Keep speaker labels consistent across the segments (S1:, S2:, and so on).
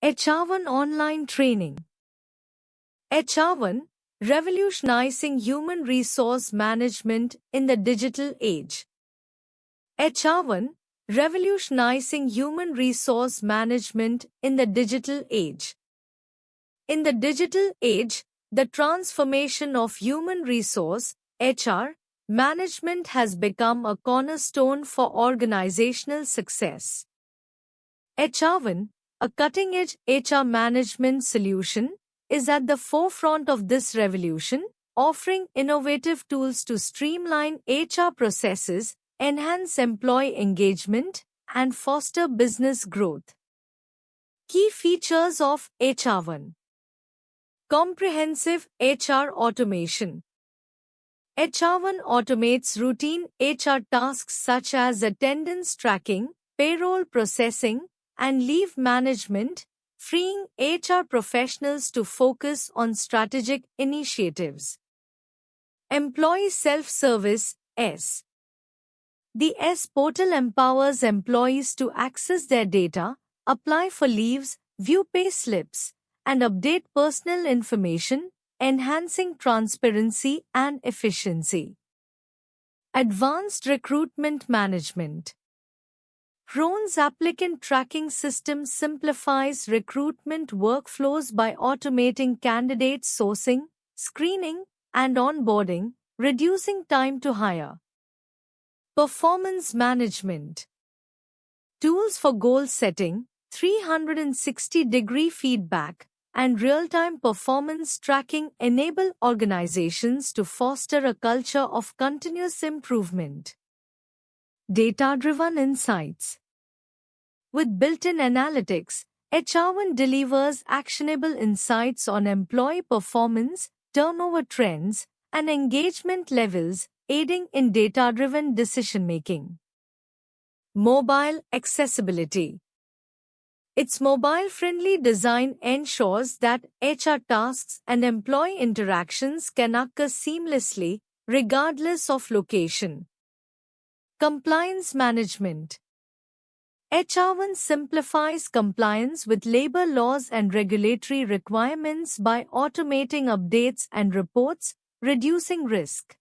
S1: HR1 Online Training. HR1, revolutionizing human resource management in the digital age. HR1, revolutionizing human resource management in the digital age. In the digital age, the transformation of human resource (HR) management has become a cornerstone for organizational success. HR1, a cutting-edge HR management solution, is at the forefront of this revolution, offering innovative tools to streamline HR processes, enhance employee engagement, and foster business growth. Key features of HR1. Comprehensive HR automation. HR1 automates routine HR tasks such as attendance tracking, payroll processing, and leave management, freeing HR professionals to focus on strategic initiatives. Employee Self-Service (S). The S portal empowers employees to access their data, apply for leaves, view pay slips, and update personal information, enhancing transparency and efficiency. Advanced Recruitment Management. Krone's applicant tracking system simplifies recruitment workflows by automating candidate sourcing, screening, and onboarding, reducing time to hire. Performance Management. Tools for goal setting, 360-degree feedback, and real-time performance tracking enable organizations to foster a culture of continuous improvement. Data-driven insights. With built-in analytics, HR1 delivers actionable insights on employee performance, turnover trends, and engagement levels, aiding in data-driven decision-making. Mobile accessibility. Its mobile-friendly design ensures that HR tasks and employee interactions can occur seamlessly, regardless of location. Compliance Management. HR1 simplifies compliance with labor laws and regulatory requirements by automating updates and reports, reducing risk.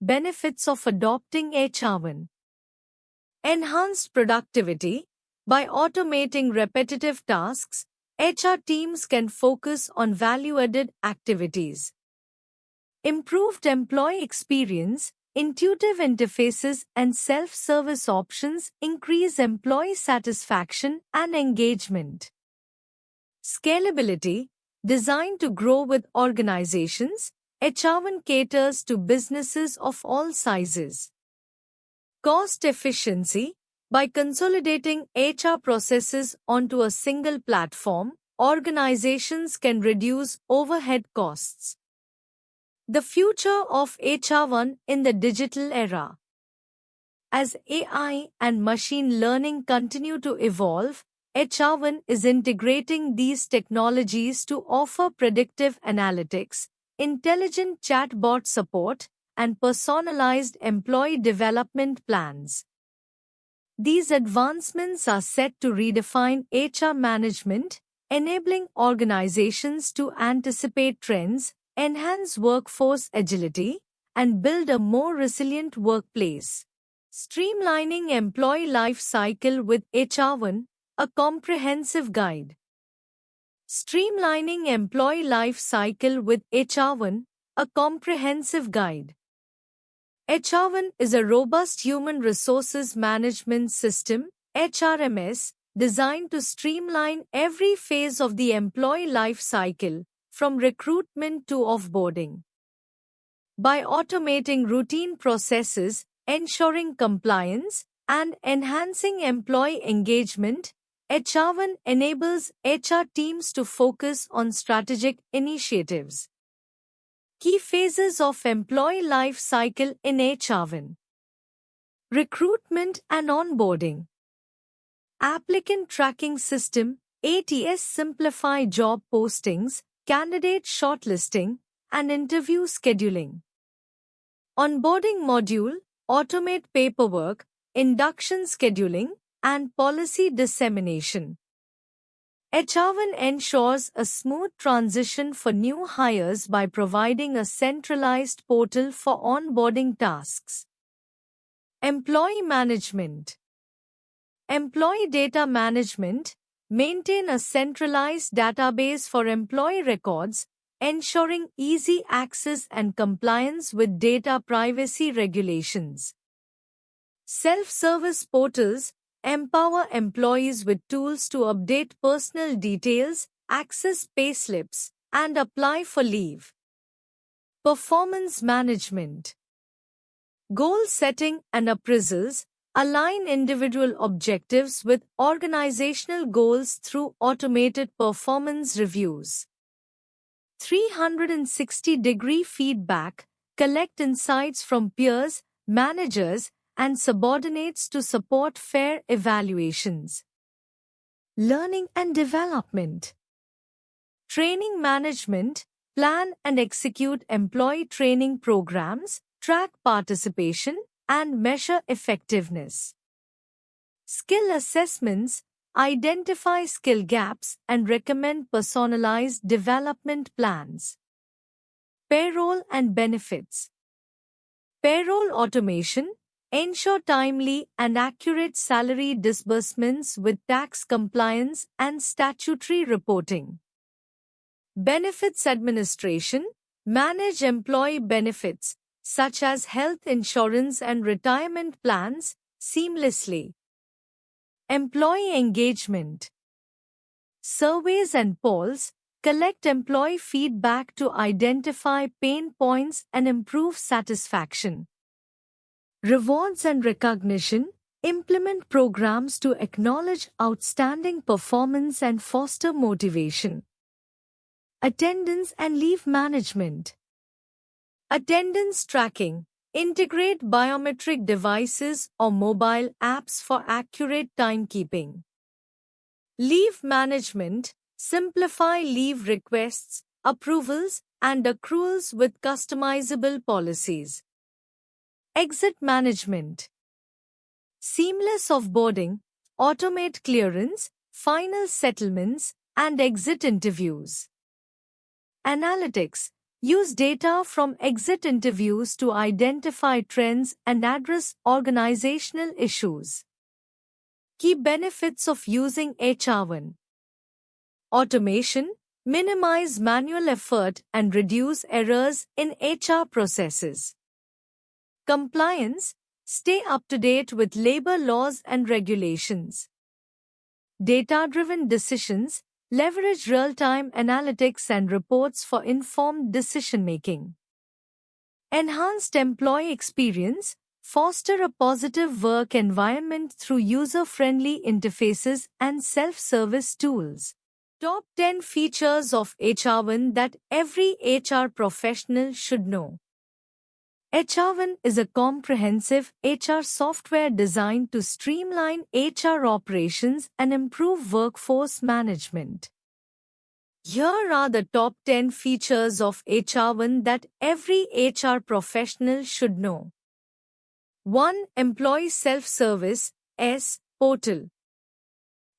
S1: Benefits of adopting HR1. Enhanced productivity. By automating repetitive tasks, HR teams can focus on value-added activities. Improved employee experience. Intuitive interfaces and self-service options increase employee satisfaction and engagement. Scalability. Designed to grow with organizations, HR1 caters to businesses of all sizes. Cost efficiency. By consolidating HR processes onto a single platform, organizations can reduce overhead costs. The future of HR1 in the digital era. As AI and machine learning continue to evolve, HR1 is integrating these technologies to offer predictive analytics, intelligent chatbot support, and personalized employee development plans. These advancements are set to redefine HR management, enabling organizations to anticipate trends, enhance workforce agility, and build a more resilient workplace. Streamlining Employee Life Cycle with HR1, a comprehensive guide. Streamlining Employee Life Cycle with HR1, a comprehensive guide. HR1 is a robust human resources management system, HRMS, designed to streamline every phase of the employee life cycle, from recruitment to offboarding. By automating routine processes, ensuring compliance, and enhancing employee engagement, HR1 enables HR teams to focus on strategic initiatives. Key phases of employee life cycle in HR1. Recruitment and onboarding. Applicant tracking system, ATS simplify job postings, candidate shortlisting, and interview scheduling. Onboarding module, automate paperwork, induction scheduling, and policy dissemination. HR1 ensures a smooth transition for new hires by providing a centralized portal for onboarding tasks. Employee management. Employee data management. Maintain a centralized database for employee records, ensuring easy access and compliance with data privacy regulations. Self-service portals empower employees with tools to update personal details, access payslips, and apply for leave. Performance management. Goal setting and appraisals align individual objectives with organizational goals through automated performance reviews. 360-degree feedback. Collect insights from peers, managers, and subordinates to support fair evaluations. Learning and development. Training management. Plan and execute employee training programs, track participation, and measure effectiveness. Skill assessments. Identify skill gaps and recommend personalized development plans. Payroll and benefits. Payroll automation. Ensure timely and accurate salary disbursements with tax compliance and statutory reporting. Benefits administration. Manage employee benefits, such as health insurance and retirement plans, seamlessly. Employee engagement. Surveys and polls. Collect employee feedback to identify pain points and improve satisfaction. Rewards and recognition. Implement programs to acknowledge outstanding performance and foster motivation. Attendance and leave management. Attendance tracking. Integrate biometric devices or mobile apps for accurate timekeeping. Leave management. Simplify leave requests, approvals, and accruals with customizable policies. Exit management. Seamless offboarding. Automate clearance, final settlements, and exit interviews. Analytics. Use data from exit interviews to identify trends and address organizational issues. Key benefits of using HR1. Automation. Minimize manual effort and reduce errors in HR processes. Compliance. Stay up to date with labor laws and regulations. Data-driven decisions. Leverage real-time analytics and reports for informed decision-making. Enhanced employee experience. Foster a positive work environment through user-friendly interfaces and self-service tools. Top 10 features of HR1 that every HR professional should know. HR1 is a comprehensive HR software designed to streamline HR operations and improve workforce management. Here are the top 10 features of HR1 that every HR professional should know. 1. Employee Self-Service portal.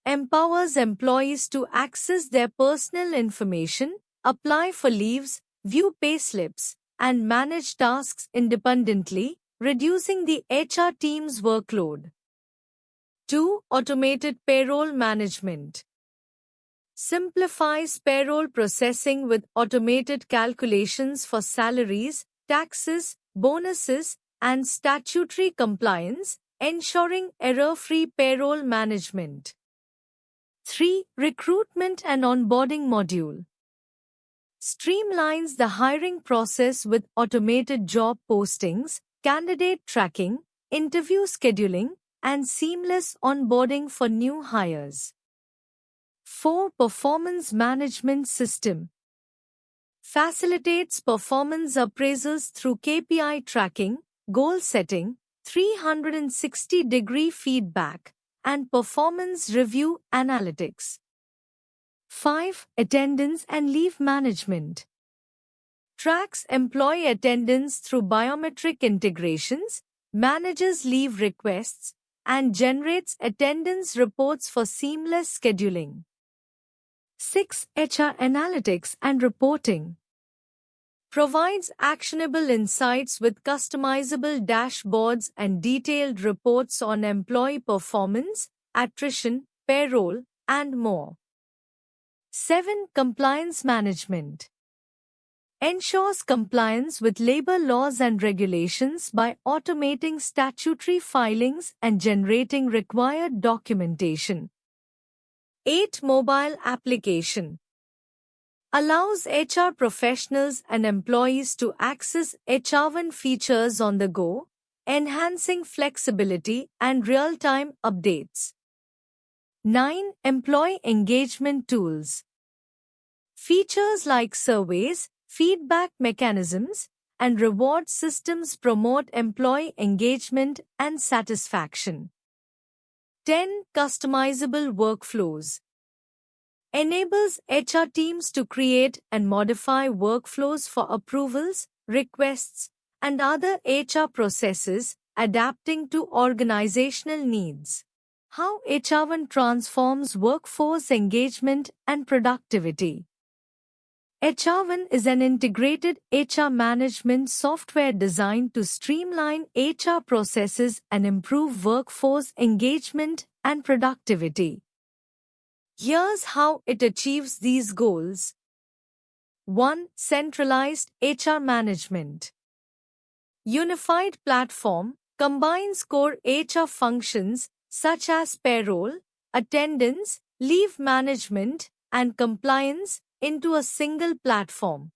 S1: Empowers employees to access their personal information, apply for leaves, view payslips, and manage tasks independently, reducing the HR team's workload. 2. Automated payroll management. Simplifies payroll processing with automated calculations for salaries, taxes, bonuses, and statutory compliance, ensuring error-free payroll management. 3. Recruitment and onboarding module. Streamlines the hiring process with automated job postings, candidate tracking, interview scheduling, and seamless onboarding for new hires. 4. Performance management system. Facilitates performance appraisals through KPI tracking, goal setting, 360-degree feedback, and performance review analytics. 5. Attendance and leave management. Tracks employee attendance through biometric integrations, manages leave requests, and generates attendance reports for seamless scheduling. 6. HR Analytics and Reporting provides actionable insights with customizable dashboards and detailed reports on employee performance, attrition, payroll, and more. 7. Compliance Management ensures compliance with labor laws and regulations by automating statutory filings and generating required documentation. 8. Mobile Application allows HR professionals and employees to access HR1 features on the go, enhancing flexibility and real-time updates. 9. Employee Engagement Tools features like surveys, feedback mechanisms, and reward systems promote employee engagement and satisfaction. 10. Customizable Workflows enables HR teams to create and modify workflows for approvals, requests, and other HR processes, adapting to organizational needs. How HR1 transforms workforce engagement and productivity. HR1 is an integrated HR management software designed to streamline HR processes and improve workforce engagement and productivity. Here's how it achieves these goals. 1. Centralized HR management. Unified platform combines core HR functions such as payroll, attendance, leave management, and compliance into a single platform.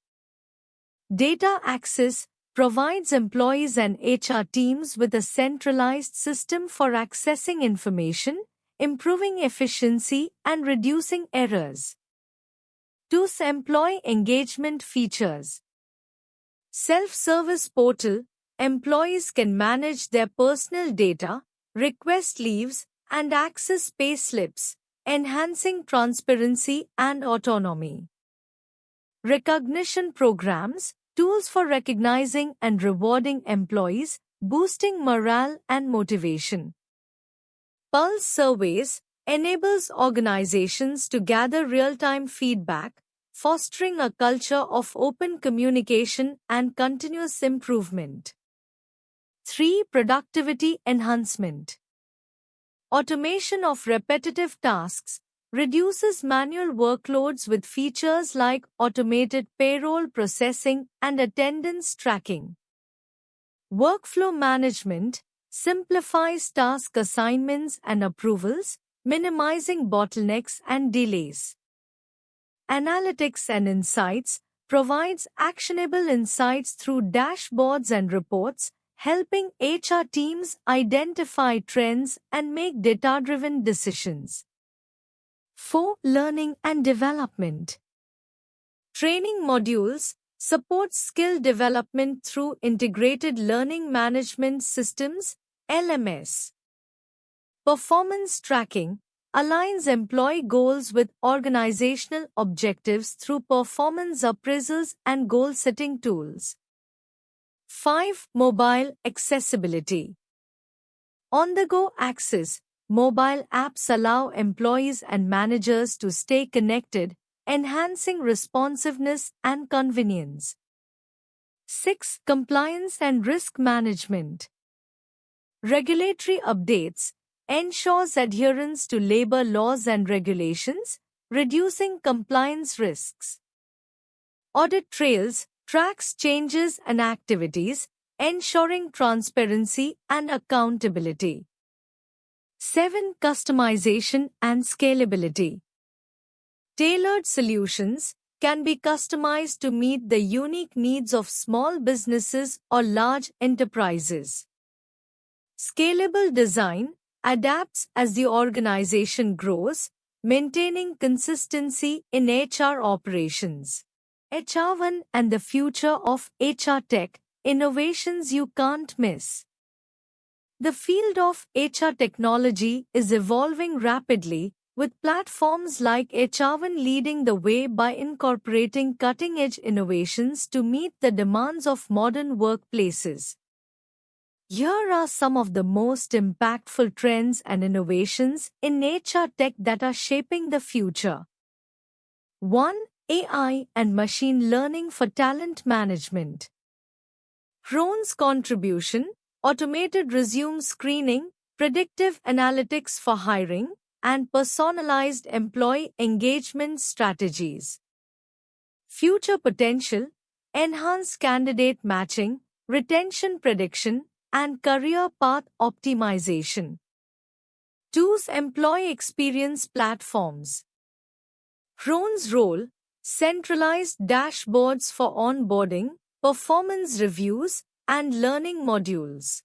S1: Data Access provides employees and HR teams with a centralized system for accessing information, improving efficiency, and reducing errors. 2. Employee Engagement Features. Self-service portal, employees can manage their personal data, request leaves, and access pay slips, enhancing transparency and autonomy. Recognition programs, tools for recognizing and rewarding employees, boosting morale and motivation. Pulse surveys enables organizations to gather real-time feedback, fostering a culture of open communication and continuous improvement. 3. Productivity enhancement. Automation of repetitive tasks reduces manual workloads with features like automated payroll processing and attendance tracking. Workflow management simplifies task assignments and approvals, minimizing bottlenecks and delays. Analytics and Insights provides actionable insights through dashboards and reports, helping HR teams identify trends and make data-driven decisions. 4. Learning and Development. Training modules supports skill development through integrated learning management systems, LMS. Performance tracking aligns employee goals with organizational objectives through performance appraisals and goal-setting tools. 5. Mobile accessibility. On-the-go access. Mobile apps allow employees and managers to stay connected, enhancing responsiveness and convenience. 6. Compliance and Risk Management. Regulatory updates ensures adherence to labor laws and regulations, reducing compliance risks. Audit trails tracks changes and activities, ensuring transparency and accountability. 7. Customization and Scalability. Tailored solutions can be customized to meet the unique needs of small businesses or large enterprises. Scalable design adapts as the organization grows, maintaining consistency in HR operations. HR1 and the future of HR tech, innovations you can't miss. The field of HR technology is evolving rapidly, with platforms like HR1 leading the way by incorporating cutting-edge innovations to meet the demands of modern workplaces. Here are some of the most impactful trends and innovations in HR tech that are shaping the future. 1. AI and machine learning for talent management. Hrone's contribution: automated resume screening, predictive analytics for hiring, and personalized employee engagement strategies. Future potential: enhanced candidate matching, retention prediction, and career path optimization. 2. Employee experience platforms. Hrone's role: centralized dashboards for onboarding, performance reviews, and learning modules.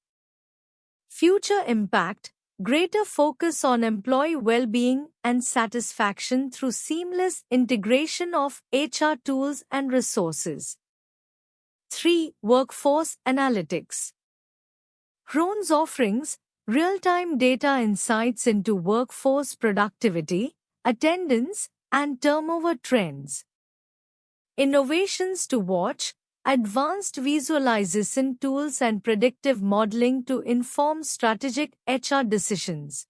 S1: Future impact: greater focus on employee well-being and satisfaction through seamless integration of HR tools and resources. 3. Workforce analytics. Hrone's offerings: real-time data insights into workforce productivity, attendance, and turnover trends. Innovations to watch: advanced visualization tools and predictive modeling to inform strategic HR decisions.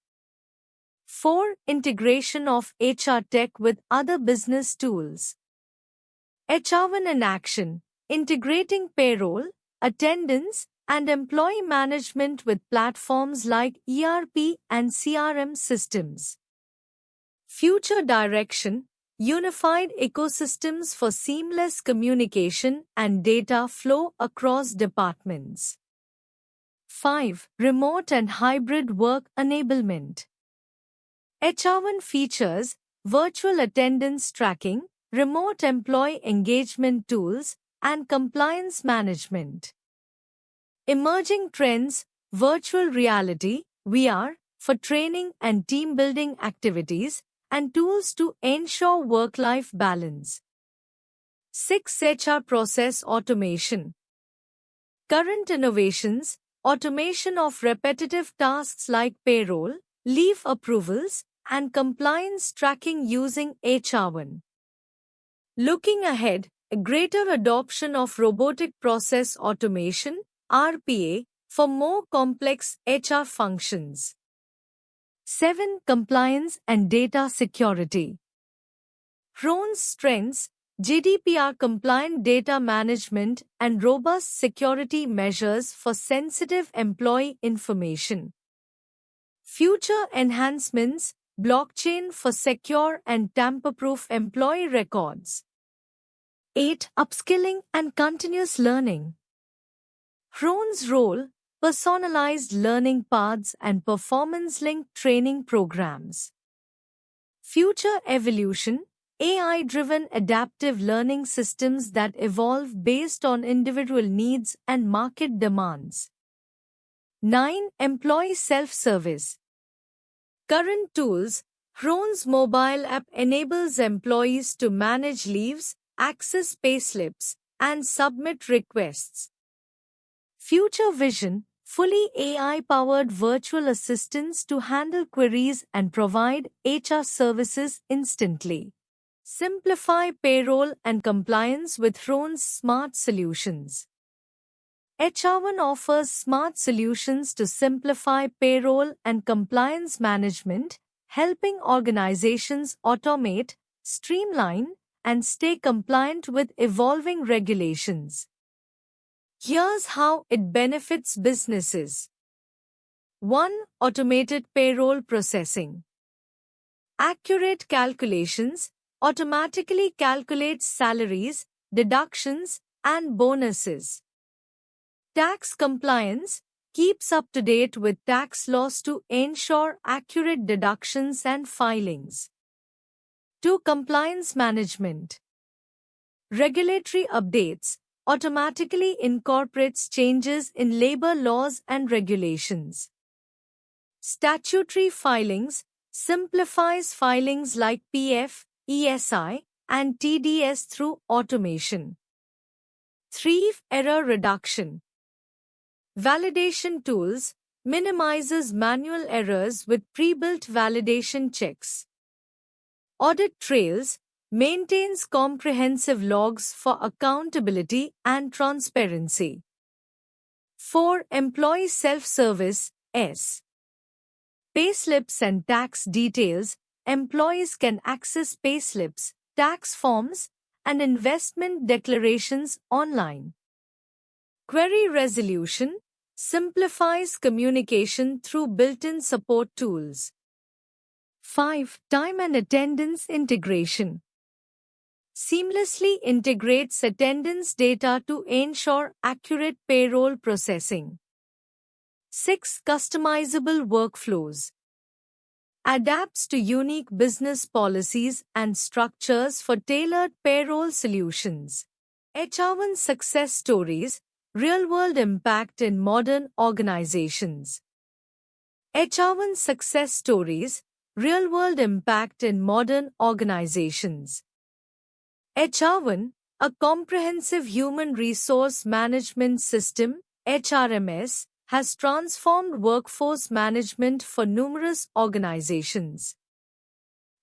S1: 4. Integration of HR tech with other business tools. HR1 in action: integrating payroll, attendance, and employee management with platforms like ERP and CRM systems. Future direction: unified ecosystems for seamless communication and data flow across departments. 5. Remote and hybrid work enablement. HR1 features virtual attendance tracking, remote employee engagement tools, and compliance management. Emerging trends: virtual reality, VR, for training and team building activities, and tools to ensure work-life balance. 6. HR process automation. Current innovations: automation of repetitive tasks like payroll, leave approvals, and compliance tracking using HR1. Looking ahead, a greater adoption of robotic process automation, RPA, for more complex HR functions. 7. Compliance and data security. Hrone's strengths: GDPR-compliant data management and robust security measures for sensitive employee information. Future enhancements: blockchain for secure and tamper-proof employee records. 8. Upskilling and continuous learning. Hrone's role: personalized learning paths and performance-linked training programs. Future evolution: AI-driven adaptive learning systems that evolve based on individual needs and market demands. 9. Employee self-service. Current tools: Hrone's mobile app enables employees to manage leaves, access payslips, and submit requests. Future vision: fully AI-powered virtual assistants to handle queries and provide HR services instantly. Simplify payroll and compliance with Hrone's smart solutions. HR1 offers smart solutions to simplify payroll and compliance management, helping organizations automate, streamline, and stay compliant with evolving regulations. Here's how it benefits businesses. 1. Automated payroll processing. Accurate calculations: automatically calculates salaries, deductions, and bonuses. Tax compliance: keeps up to date with tax laws to ensure accurate deductions and filings. 2. Compliance management. Regulatory updates: automatically incorporates changes in labor laws and regulations. Statutory filings: simplifies filings like PF, ESI, and TDS through automation. 3. Error reduction. Validation tools: minimizes manual errors with pre-built validation checks. Audit trails: maintains comprehensive logs for accountability and transparency. 4. Employee self-service, S. Payslips and tax details: employees can access payslips, tax forms, and investment declarations online. Query resolution simplifies communication through built-in support tools. 5. Time and attendance integration seamlessly integrates attendance data to ensure accurate payroll processing. 6. Customizable workflows adapts to unique business policies and structures for tailored payroll solutions. HR1 success stories, real-world impact in modern organizations. HR1 success stories, real-world impact in modern organizations. HR1, a comprehensive human resource management system, HRMS, has transformed workforce management for numerous organizations.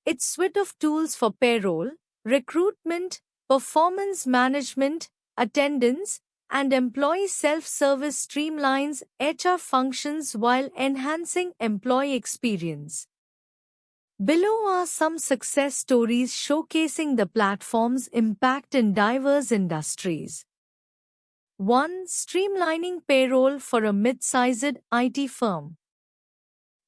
S1: Its suite of tools for payroll, recruitment, performance management, attendance, and employee self-service streamlines HR functions while enhancing employee experience. Below are some success stories showcasing the platform's impact in diverse industries. 1. Streamlining payroll for a mid-sized IT firm.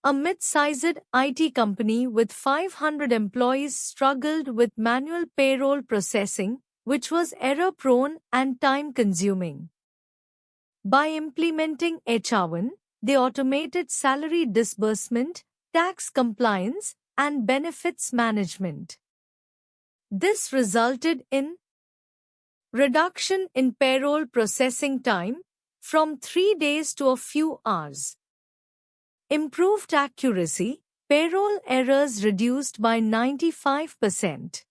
S1: A mid-sized IT company with 500 employees struggled with manual payroll processing, which was error-prone and time-consuming. By implementing HR1, they automated salary disbursement, tax compliance, and benefits management. This resulted in reduction in payroll processing time from 3 days to a few hours. Improved accuracy, payroll errors reduced by 95%.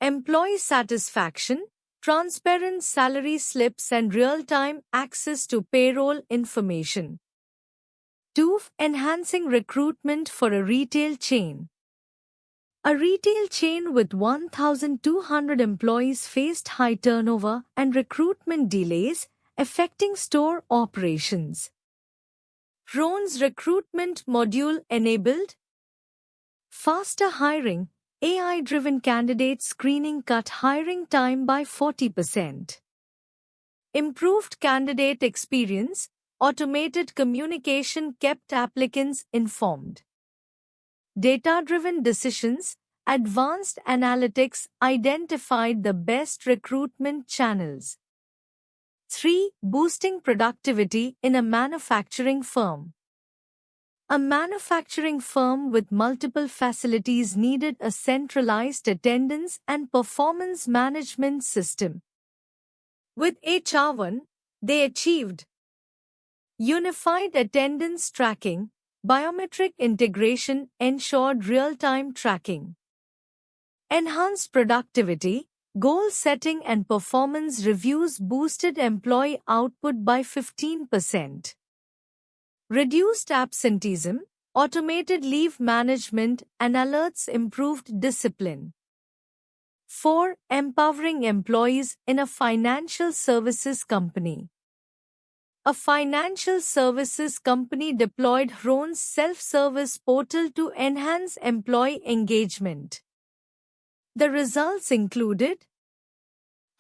S1: Employee satisfaction, transparent salary slips and real-time access to payroll information. 2. Enhancing recruitment for a retail chain. A retail chain with 1,200 employees faced high turnover and recruitment delays, affecting store operations. Roan's recruitment module enabled faster hiring. AI-driven candidate screening cut hiring time by 40%. Improved candidate experience, automated communication kept applicants informed. Data-driven decisions, advanced analytics identified the best recruitment channels. 3. Boosting productivity in a manufacturing firm. A manufacturing firm with multiple facilities needed a centralized attendance and performance management system. With HR1, they achieved unified attendance tracking, biometric integration ensured real-time tracking, enhanced productivity, goal setting and performance reviews boosted employee output by 15%. Reduced absenteeism, automated leave management and alerts improved discipline. 4. Empowering employees in a financial services company. A financial services company deployed Roan's self-service portal to enhance employee engagement. The results included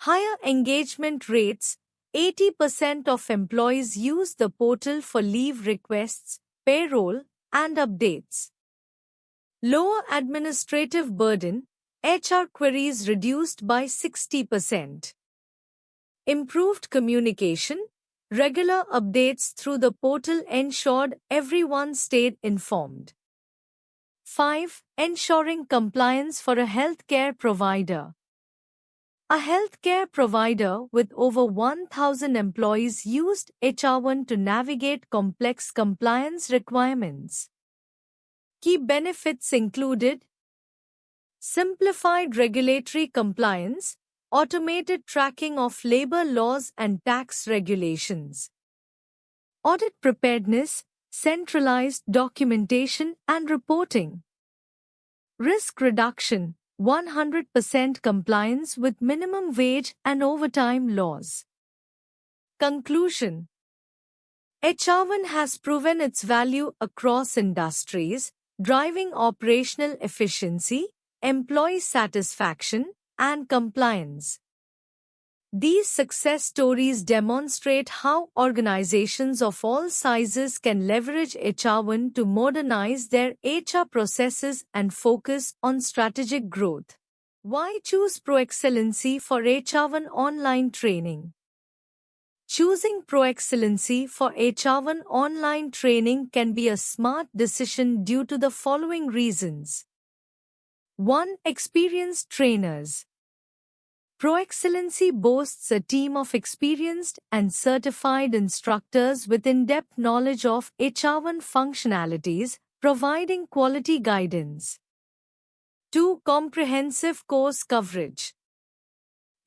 S1: higher engagement rates. 80% of employees use the portal for leave requests, payroll, and updates. Lower administrative burden, HR queries reduced by 60%. Improved communication, regular updates through the portal ensured everyone stayed informed. 5. Ensuring compliance for a healthcare provider. A healthcare provider with over 1,000 employees used HR1 to navigate complex compliance requirements. Key benefits included simplified regulatory compliance, automated tracking of labor laws and tax regulations, audit preparedness, centralized documentation and reporting, risk reduction, 100% compliance with minimum wage and overtime laws. Conclusion: HR1 has proven its value across industries, driving operational efficiency, employee satisfaction, and compliance. These success stories demonstrate how organizations of all sizes can leverage HR1 to modernize their HR processes and focus on strategic growth. Why choose ProExcellency for HR1 online training? Choosing ProExcellency for HR1 online training can be a smart decision due to the following reasons. 1. Experienced trainers. ProExcellency boasts a team of experienced and certified instructors with in-depth knowledge of HR1 functionalities, providing quality guidance. 2. Comprehensive course coverage.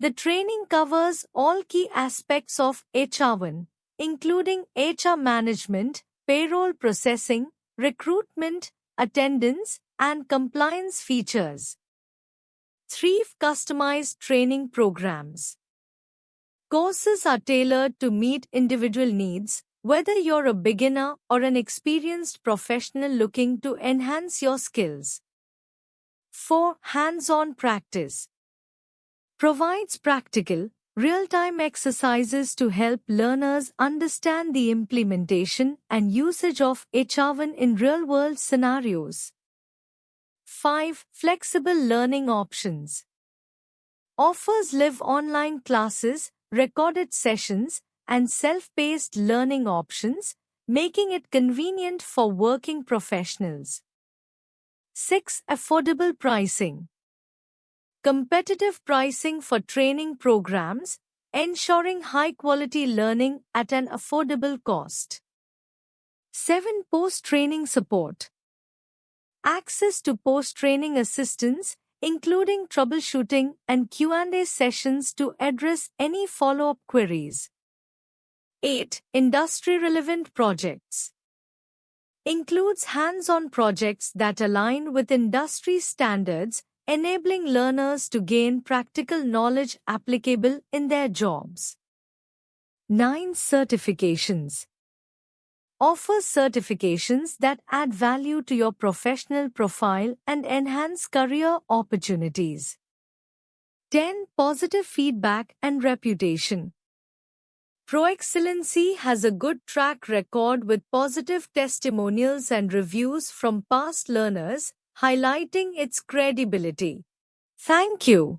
S1: The training covers all key aspects of HR1, including HR management, payroll processing, recruitment, attendance, and compliance features. 3. Customized training programs. Courses are tailored to meet individual needs, whether you're a beginner or an experienced professional looking to enhance your skills. 4. Hands-on practice. Provides practical, real-time exercises to help learners understand the implementation and usage of HR1 in real-world scenarios. 5. Flexible learning options. Offers live online classes, recorded sessions, and self-paced learning options, making it convenient for working professionals. 6. Affordable pricing. Competitive pricing for training programs, ensuring high-quality learning at an affordable cost. 7. Post-training support. Access to post-training assistance, including troubleshooting and Q&A sessions to address any follow-up queries. 8. Industry-relevant projects. Includes hands-on projects that align with industry standards, enabling learners to gain practical knowledge applicable in their jobs. 9. Certifications. Offers certifications that add value to your professional profile and enhance career opportunities. 10. Positive feedback and reputation. ProExcellency has a good track record with positive testimonials and reviews from past learners, highlighting its credibility. Thank you.